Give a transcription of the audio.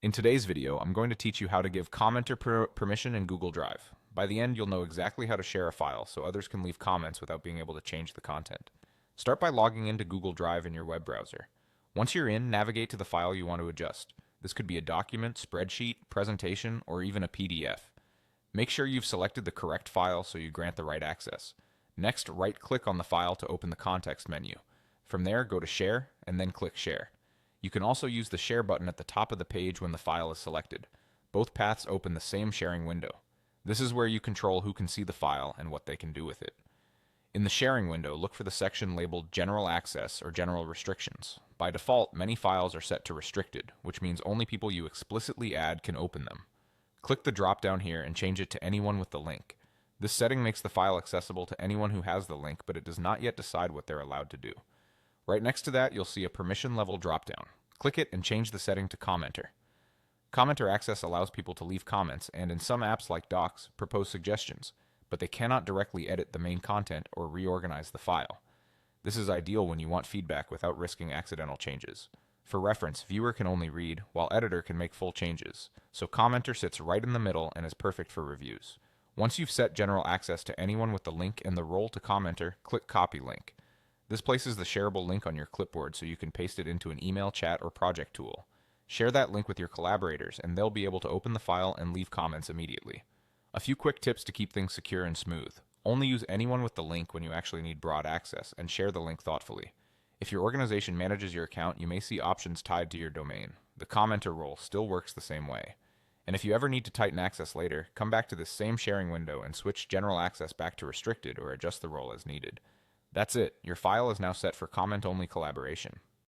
In today's video, I'm going to teach you how to give commenter permission in Google Drive. By the end, you'll know exactly how to share a file so others can leave comments without being able to change the content. Start by logging into Google Drive in your web browser. Once you're in, navigate to the file you want to adjust. This could be a document, spreadsheet, presentation, or even a PDF. Make sure you've selected the correct file so you grant the right access. Next, right-click on the file to open the context menu. From there, go to Share, and then click Share. You can also use the Share button at the top of the page when the file is selected. Both paths open the same sharing window. This is where you control who can see the file and what they can do with it. In the sharing window, look for the section labeled General Access or General Restrictions. By default, many files are set to Restricted, which means only people you explicitly add can open them. Click the drop-down here and change it to Anyone with the link. This setting makes the file accessible to anyone who has the link, but it does not yet decide what they're allowed to do. Right next to that, you'll see a permission level dropdown. Click it and change the setting to Commenter. Commenter access allows people to leave comments and, in some apps like Docs, propose suggestions, but they cannot directly edit the main content or reorganize the file. This is ideal when you want feedback without risking accidental changes. For reference, viewer can only read, while editor can make full changes, so Commenter sits right in the middle and is perfect for reviews. Once you've set general access to anyone with the link and the role to Commenter, click Copy Link. This places the shareable link on your clipboard so you can paste it into an email, chat, or project tool. Share that link with your collaborators, and they'll be able to open the file and leave comments immediately. A few quick tips to keep things secure and smooth. Only use anyone with the link when you actually need broad access, and share the link thoughtfully. If your organization manages your account, you may see options tied to your domain. The commenter role still works the same way. And if you ever need to tighten access later, come back to this same sharing window and switch general access back to restricted or adjust the role as needed. That's it. Your file is now set for comment-only collaboration.